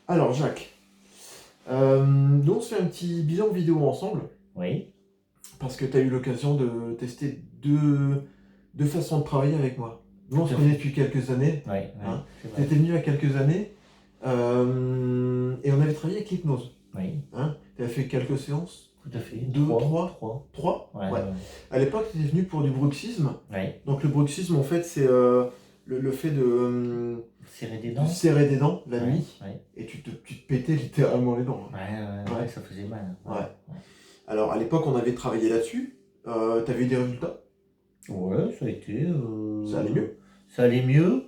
Alors, Jacques, nous on se fait un petit bilan vidéo ensemble Oui, parce que tu as eu l'occasion de tester deux façons de travailler avec moi. Nous on tout se à connaît fait. depuis quelques années. Oui, Hein. c'est Tu vrai. étais venu il y a quelques années et on avait travaillé avec l'hypnose. Oui, Hein. Tu as fait quelques séances. tout à fait. Deux, trois. Trois. Trois. Ouais, Ouais. ouais. À l'époque, tu étais venu pour du bruxisme. Ouais. Donc le bruxisme, en fait, c'est le fait Serrer des de dents. serrer des dents la Ouais, nuit ouais. et tu te pétais littéralement les dents. Ouais, Hein. ouais, Ouais. ça faisait mal. Ouais, Ouais. ouais. Alors à l'époque, on avait travaillé là-dessus. T'avais eu des résultats? Ouais, ça a été. Ça allait mieux? Ça allait mieux,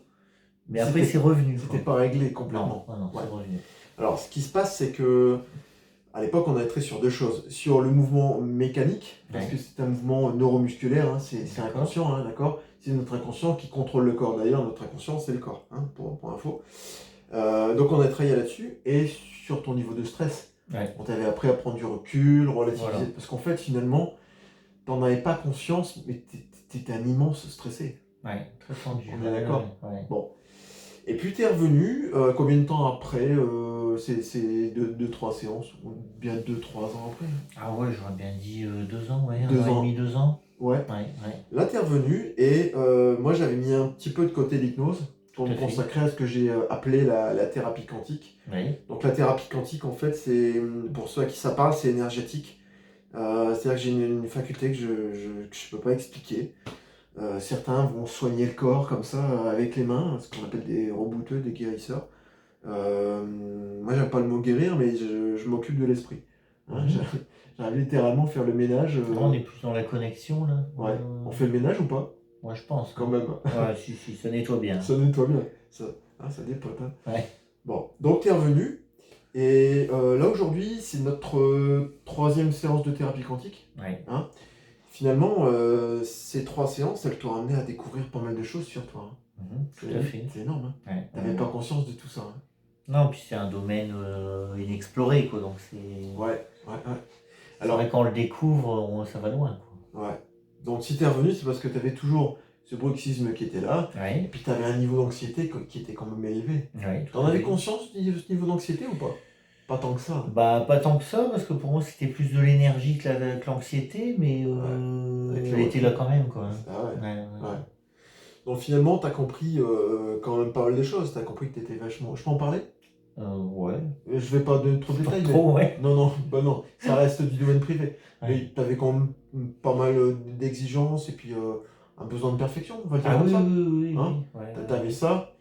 mais après C'était c'est revenu, c'était quoi. pas réglé Non, complètement. non, Ouais. c'est revenu. Alors ce qui se passe, c'est que à l'époque, on avait traité sur deux choses. Sur le mouvement mécanique, parce Ouais. que c'est un mouvement neuromusculaire, hein, c'est D'accord. inconscient, hein, d'accord? C'est notre inconscient qui contrôle le corps. D'ailleurs, notre inconscient, c'est le corps, hein, pour info. Donc on a travaillé là-dessus et sur ton niveau de stress. Ouais. On t'avait appris à prendre du recul, relativiser, Voilà. parce qu'en fait, finalement, t'en avais pas conscience, mais t'étais un immense stressé. Ouais, très tendu. On est d'accord? Ouais. Bon. Et puis t'es revenu, combien de temps après c'est trois séances, ou bien 2, 3 ans après? Ah ouais, j'aurais bien dit 2 ans, ouais, un Deux an et ans. demi, 2 ans. Ouais. Ouais, ouais, Là t'es revenu et moi j'avais mis un petit peu de côté l'hypnose pour tout me à fait. consacrer à ce que j'ai appelé la thérapie quantique. Oui, Donc la thérapie quantique en fait c'est, pour ceux à qui ça parle, c'est énergétique. C'est-à-dire que j'ai une faculté que je peux pas expliquer. Certains vont soigner le corps comme ça avec les mains, ce qu'on appelle des rebouteux, des guérisseurs. Moi j'aime pas le mot guérir, mais je m'occupe de l'esprit. Hein, Mhm. j'arrive littéralement à faire le ménage. Là, on est plus dans la connexion, là. Ouais. On fait le ménage ou pas? Ouais, je pense. Quand Hein. même. Ouais, si, ça nettoie bien. Ça nettoie bien. Ça dépote. Hein. Ouais. Bon, donc t'es revenu. Et là aujourd'hui, c'est notre troisième séance de thérapie quantique. Ouais. Hein. Finalement, ces 3 séances, elles t'ont amené à découvrir pas mal de choses sur toi. Hein. Tout à fait. C'est énorme. Hein. Ouais. T'avais pas conscience de tout ça. Hein. Non, puis c'est un domaine inexploré, quoi. Donc c'est. Ouais. C'est Alors, vrai, quand on le découvre, ça va loin, quoi. ouais. Donc si t'es revenu, c'est parce que t'avais toujours ce bruxisme qui était là. Et Ouais. puis t'avais un niveau d'anxiété qui était quand même élevé. Ouais, tout T'en à avais fait. conscience de ce niveau d'anxiété ou pas? Pas tant que ça. Bah, pas tant que ça, parce que pour moi, c'était plus de l'énergie que l'anxiété, mais Avec le elle était là recul. quand même, quoi. Ah ouais. Ouais. Ouais. Donc finalement, t'as compris quand même pas mal de choses. T'as compris que t'étais vachement. Je peux en parler? Ouais. Je vais pas donner trop de Pas détails, mais. trop, ouais. Non, bah non, ça reste du domaine privé. Ouais. Mais t'avais quand même pas mal d'exigences et puis un besoin de perfection, on va dire Ah comme oui, ça. oui. Hein? Ouais. T'avais ça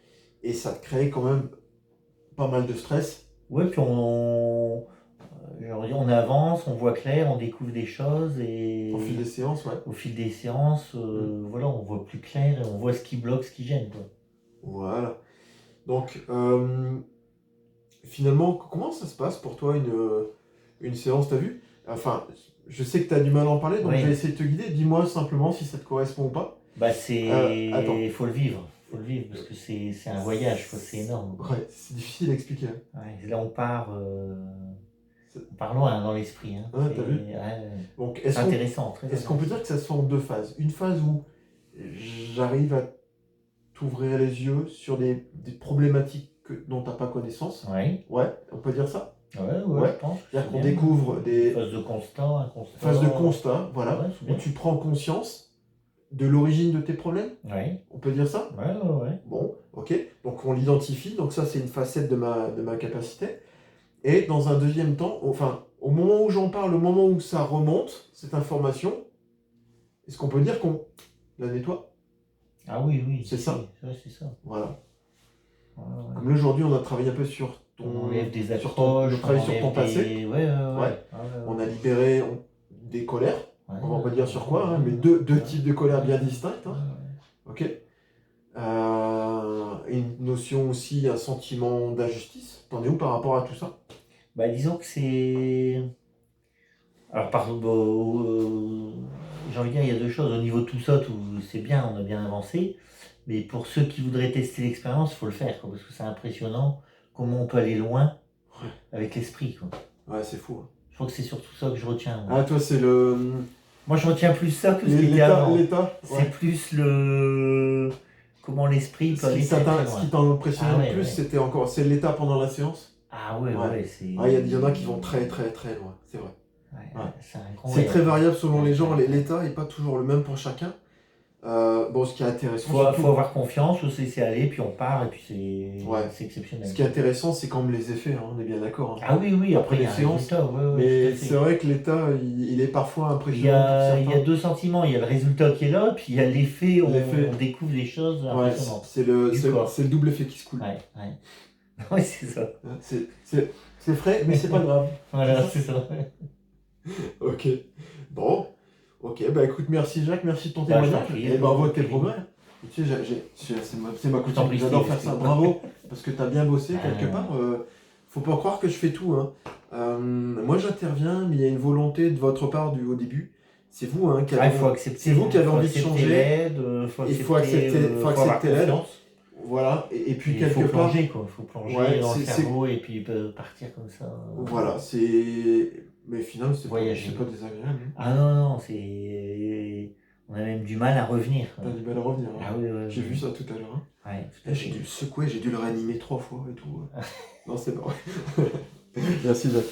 et ça te créait quand même pas mal de stress. Ouais, puis on avance, on voit clair, on découvre des choses et Au fil des séances, ouais. au fil des séances, voilà, on voit plus clair et on voit ce qui bloque, ce qui gêne, quoi. Voilà. Donc, finalement, comment ça se passe pour toi une séance, t'as vu? Enfin, je sais que t'as du mal à en parler, donc Oui. je vais essayer de te guider. Dis-moi simplement si ça te correspond ou pas. Bah Attends. faut le vivre parce que c'est un voyage, quoi, c'est énorme. Ouais, c'est difficile à expliquer. Hein. Ouais, là on part loin dans l'esprit. Hein. Ouais, t'as vu? Ouais, Donc, c'est intéressant, très est-ce qu'on peut dire que ça se fait en deux phases? Une phase où j'arrive à t'ouvrir les yeux sur des problématiques dont tu n'as pas connaissance. Oui. Ouais, on peut dire ça? Ouais, je pense. C'est-à-dire qu'on découvre des phases de constat, un constat. phases de constat, voilà, Ouais, où tu prends conscience de l'origine de tes problèmes. Oui. On peut dire ça? Ouais. Bon, ok. Donc on l'identifie, donc ça c'est une facette de ma capacité. Et dans un deuxième temps, enfin, au moment où j'en parle, au moment où ça remonte, cette information, est-ce qu'on peut dire qu'on la nettoie? Ah oui. C'est ça. C'est ça. Voilà. Ouais. Comme là aujourd'hui, on a travaillé un peu sur ton. On enlève des accroches, on a travaillé sur ton passé. Ouais. On a libéré des colères. Ouais, On va pas dire sur quoi, hein, mais deux types de colères bien distinctes. Hein. Ok. Une notion aussi, un sentiment d'injustice. T'en es où par rapport à tout ça? Bah disons que c'est. Alors j'ai envie de dire, il y a deux choses. Au niveau de tout ça, c'est bien, on a bien avancé. Mais pour ceux qui voudraient tester l'expérience, il faut le faire, quoi, parce que c'est impressionnant comment on peut aller loin avec l'esprit. Quoi. Ouais, c'est fou. Hein. Je crois que c'est surtout ça que je retiens. Moi. Ah, toi, c'est le. Moi, je retiens plus ça que ce qui était avant. L'état. C'est plus comment l'esprit peut aller très loin. Ce qui t'a impressionné le plus, c'était encore. C'est l'état pendant la séance? Ah ouais, Ouais. ouais, c'est. Ah, il y en a qui vont très très très loin, c'est vrai. Ouais, Ouais. c'est C'est très incroyable. variable selon les gens, Ouais, ouais. l'état n'est pas toujours le même pour chacun. Bon, ce qui est intéressant Faut surtout, avoir confiance, faut se laisser aller, puis on part, et puis ouais, c'est ce exceptionnel. qui est intéressant, c'est quand même les effets, hein, on est bien d'accord, hein, Ah oui, oui, après après il y les a un séances. résultat, ouais, ouais, tout à Mais c'est fait. vrai que l'état, il est parfois impressionnant pour Il y a certains. deux sentiments, il y a le résultat qui est là, puis il y a l'effet, on L'effet, découvre des choses ouais, impressionnantes c'est du c'est corps. le double effet qui se coule. Ouais, ouais. Oui, c'est ça. Hein, c'est frais, mais c'est pas grave. C'est Voilà, ça? c'est ça. Ok. Bon. Ok, bah écoute, merci Jacques, merci de ton Bah, je t'en témoignage prie, et bravo de tes Kevin. progrès. Tu sais, c'est ma Je t'en coutume, prie, j'adore Steve. faire ça. Bravo, parce que tu as bien bossé quelque Euh, part. Faut pas croire que je fais tout, hein. Moi j'interviens, mais il y a une volonté de votre part au début. C'est vous, hein, il c'est vous qui avez faut envie de accepter changer. l'aide, Il faut faut avoir accepter l'aide. confiance. Voilà, et puis Et il quelque faut part, plonger, quoi. Il faut plonger ouais, dans le cerveau et puis partir comme ça, voilà, c'est. Mais finalement, c'est voyager. pas désagréable, hein. Ah non, non, c'est. On a même du mal à revenir. T'as du mal à revenir, hein. Ah oui, oui, J'ai vu oui. ça tout à l'heure, hein. Ouais, tout Eh, à j'ai dû fait. le secouer, j'ai dû le réanimer 3 fois et tout. Non, c'est pas vrai. Merci, Jacques.